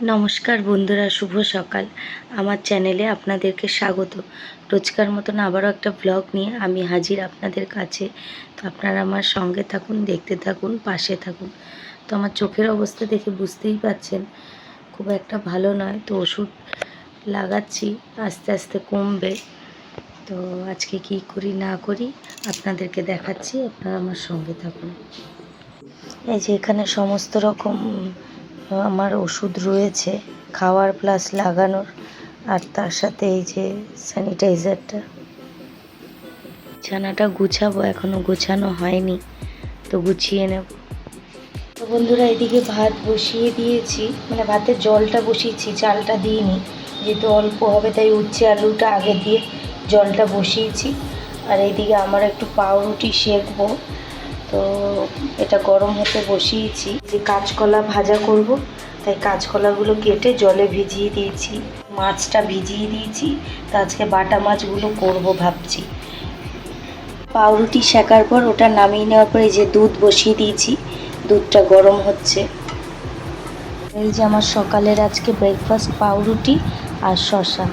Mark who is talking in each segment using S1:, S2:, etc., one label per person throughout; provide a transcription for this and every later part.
S1: নমস্কার বন্ধুরা, শুভ সকাল। আমার চ্যানেলে আপনাদেরকে স্বাগত। রোজকার মতন আবারও একটা ব্লগ নিয়ে আমি হাজির আপনাদের কাছে। তো আপনারা আমার সঙ্গে থাকুন, দেখতে থাকুন, পাশে থাকুন। তো আমার চোখের অবস্থা দেখে বুঝতেই পারছেন খুব একটা ভালো নয়, তো ওষুধ লাগাচ্ছি, আস্তে আস্তে কমবে। তো আজকে কি করি না করি আপনাদেরকে দেখাচ্ছি, আপনারা আমার সঙ্গে থাকুন। এই যে এখানে সমস্ত রকম আমার ওষুধ রয়েছে, খাওয়ার প্লাস লাগানোর, আর তার সাথে এই যে স্যানিটাইজারটা। বিছানাটা গুছাবো, এখনো গোছানো হয়নি, তো গুছিয়ে নেব। তো বন্ধুরা, এদিকে ভাত বসিয়ে দিয়েছি, মানে ভাতের জলটা বসিয়েছি, চালটা দিইনি, যেহেতু অল্প হবে তাই উচ্ছে আলুটা আগে দিয়ে জলটা বসিয়েছি। আর এইদিকে আমার একটু পাউরুটি সেঁকবো, তো এটা গরম হতে বসিয়েছি। যে কাঁচকলা ভাজা করব, তাই কাঁচকলাগুলো কেটে জলে ভিজিয়ে দিয়েছি, মাছটা ভিজিয়ে দিয়েছি। তো আজকে বাটা মাছগুলো করব ভাবছি। পাউরুটি সেকার পর ওটা নামিয়ে নেওয়ার পরে যে দুধ বসিয়ে দিয়েছি, দুধটা গরম হচ্ছে। এই যে আমার সকালের আজকে ব্রেকফাস্ট, পাউরুটি আর শসা।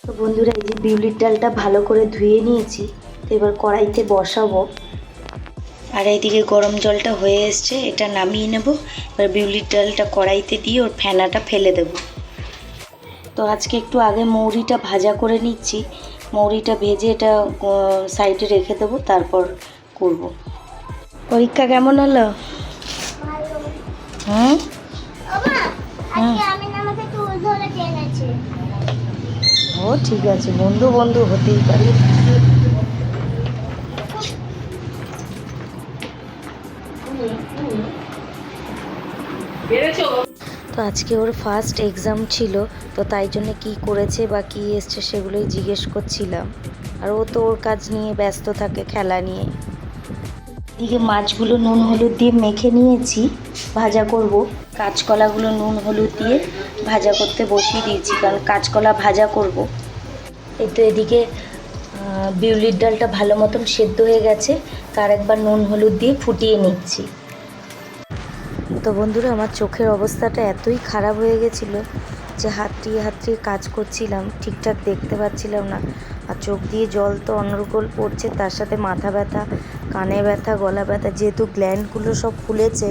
S1: তো বন্ধুরা, এই যে বিউলির ডালটা ভালো করে ধুয়ে নিয়েছি, তো এবার কড়াইতে বসাবো। আর এইদিকে গরম জলটা হয়ে এসছে, এটা নামিয়ে নেব। এবার বিউলির ডালটা কড়াইতে দিয়ে ওর ফেনাটা ফেলে দেব। তো আজকে একটু আগে মৌরিটা ভাজা করে নিচ্ছি, মৌরিটা ভেজে এটা সাইডে রেখে দেবো, তারপর করব। পরীক্ষা কেমন হলো? হুম ও ঠিক আছে, বন্ধু বন্ধু হতেই পারে। তো আজকে ওর ফার্স্ট এক্সাম ছিল, তো তাই জন্য কী করেছে বা কী এসছে সেগুলোই জিজ্ঞেস করছিলাম। আর ও তো ওর কাজ নিয়ে ব্যস্ত থাকে, খেলা নিয়ে। এদিকে মাছগুলো নুন হলুদ দিয়ে মেখে নিয়েছি, ভাজা করব। কাঁচকলাগুলো নুন হলুদ দিয়ে ভাজা করতে বসিয়ে দিয়েছি, কারণ কাঁচকলা ভাজা করব। এই তো এদিকে বিউলির ডালটা ভালো মতন সেদ্ধ হয়ে গেছে, তার একবার নুন হলুদ দিয়ে ফুটিয়ে নিচ্ছি। তো বন্ধুরা, আমার চোখের অবস্থাটা এতই খারাপ হয়ে গেছিলো যে হাতড়িয়ে হাতড়িয়ে কাজ করছিলাম, ঠিকঠাক দেখতে পাচ্ছিলাম না। আর চোখ দিয়ে জল তো অনর্গল পড়ছে, তার সাথে মাথা ব্যথা, কানে ব্যথা, গলা ব্যথা, যেহেতু গ্ল্যান্ডগুলো সব ফুলেছে,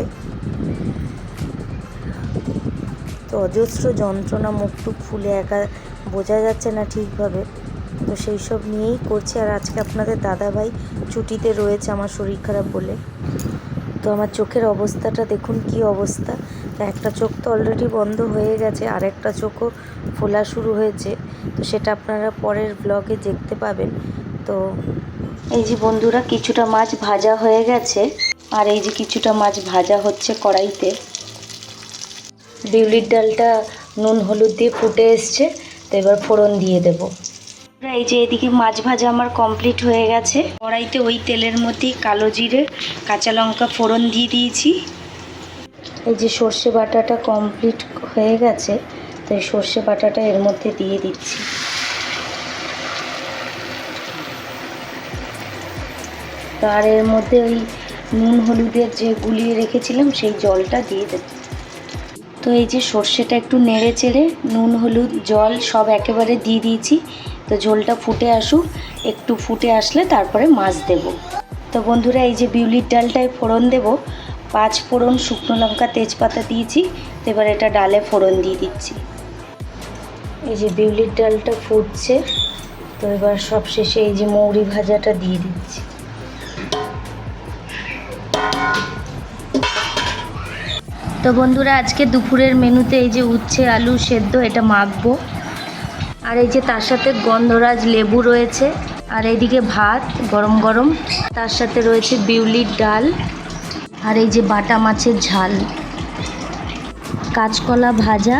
S1: তো অজস্র যন্ত্রণা, মুখটুক ফুলে একা বোঝা যাচ্ছে না ঠিকভাবে। তো সেই সব নিয়েই করছি। আর আজকে আপনাদের দাদাভাই ছুটিতে রয়েছে আমার শরীর খারাপ বলে। তো আমার চোখের অবস্থাটা দেখুন কি অবস্থা। তো একটা চোখ তো অলরেডি বন্ধ হয়ে গেছে, আর একটা চোখও ফোলা শুরু হয়েছে, তো সেটা আপনারা পরের ব্লগে দেখতে পাবেন। তো এই যে বন্ধুরা, কিছুটা মাছ ভাজা হয়ে গেছে, আর এই যে কিছুটা মাছ ভাজা হচ্ছে কড়াইতে। বিউলির ডালটা নুন হলুদ দিয়ে ফুটে এসছে, তো এবার ফোড়ন দিয়ে দেব। এই যে এদিকে মাছ ভাজা আমার কমপ্লিট হয়ে গেছে। কড়াইতে ওই তেলের মধ্যেই কালো জিরে, কাঁচা লঙ্কা ফোড়ন দিয়ে দিয়েছি। এই যে সর্ষে বাটাটা কমপ্লিট হয়ে গেছে, তো এই সর্ষে বাটাটা এর মধ্যে দিয়ে দিচ্ছি। তার এর মধ্যে ওই নুন হলুদের যে গুলিয়ে রেখেছিলাম সেই জলটা দিয়ে দেব। তো এই যে সর্ষেটা একটু নেড়ে চেড়ে নুন হলুদ জল সব একেবারে দিয়ে দিয়েছি। তো ঝোলটা ফুটে আসুক, একটু ফুটে আসলে তারপরে মাছ দেব। তো বন্ধুরা, এই যে বিউলির ডালটায় ফোড়ন দেব, 5 ফোড়ন, শুকনো লঙ্কা, তেজপাতা দিয়েছি। তো এবার এটা ডালে ফোড়ন দিয়ে দিচ্ছি। এই যে বিউলির ডালটা ফুটছে, তো এবার সবশেষে এই যে মৌরি ভাজাটা দিয়ে দিচ্ছি। তো বন্ধুরা, আজকে দুপুরের মেনুতে এই যে উচ্ছে আলু সেদ্ধ, এটা মাখবো। আর এই যে তার সাথে গন্ধরাজ লেবু রয়েছে, আর এইদিকে ভাত গরম গরম, তার সাথে রয়েছে বিউলির ডাল, আর এই যে বাটা মাছের ঝাল, কাঁচকলা ভাজা,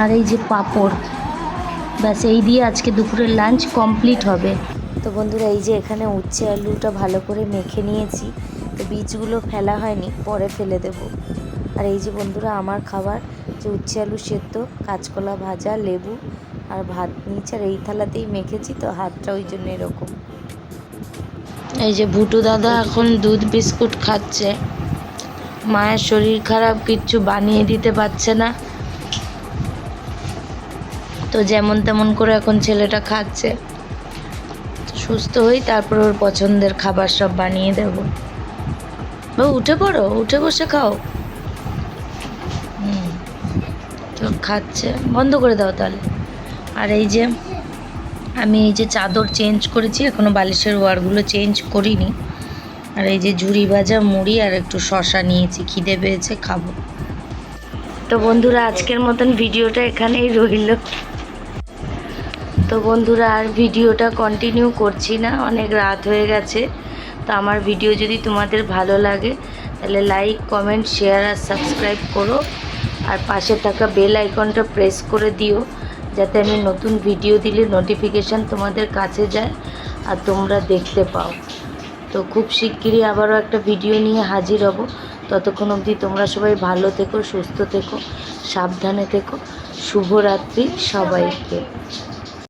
S1: আর এই যে পাঁপড়। ব্যাস এই দিয়ে আজকে দুপুরের লাঞ্চ কমপ্লিট হবে। তো বন্ধুরা, এই যে এখানে উচ্ছে আলুটা ভালো করে মেখে নিয়েছি, তো বীজগুলো ফেলা হয়নি, পরে ফেলে দেব। আর এই যে বন্ধুরা, আমার খাবার যে উচ্ছে আলু সেদ্ধ, কাঁচকলা ভাজা, লেবু আর ভাত নিচে, আর এই থালাতেই মেখেছি, তো হাতটা ওই জন্য এরকম। এই যে ভুটু দাদা এখন দুধ বিস্কুট খাচ্ছে। মায়ের শরীর খারাপ, কিচ্ছু বানিয়ে দিতে পারছে না, তো যেমন তেমন করে এখন ছেলেটা খাচ্ছে। সুস্থ হই তারপর ওর পছন্দের খাবার সব বানিয়ে দেব। ও উঠে পড়ো, উঠে বসে খাও। তো খাচ্ছে, বন্ধ করে দাও তাহলে। আর এই যে আমি এই যে চাদর চেঞ্জ করেছি, এখনও বালিশের ওয়ারগুলো চেঞ্জ করিনি। আর এই যে ঝুরি ভাজা মুড়ি আর একটু শশা নিয়েছি, খিদে পেয়েছে, খাবো। তো বন্ধুরা আজকের মতন ভিডিওটা এখানেই রইল। তো বন্ধুরা আর ভিডিওটা কন্টিনিউ করছি না, অনেক রাত হয়ে গেছে। তো আমার ভিডিও যদি তোমাদের ভালো লাগে তাহলে লাইক, কমেন্ট, শেয়ার আর সাবস্ক্রাইব করো। আর পাশে থাকা বেল আইকনটা প্রেস করে দিও, যাতে আমি নতুন ভিডিও দিলে নোটিফিকেশান তোমাদের কাছে যায় আর তোমরা দেখতে পাও। তো খুব শিগগিরই আবারও একটা ভিডিও নিয়ে হাজির হব। ততক্ষণ অবধি তোমরা সবাই ভালো থেকো, সুস্থ থেকো, সাবধানে থেকো। শুভরাত্রি সবাইকে।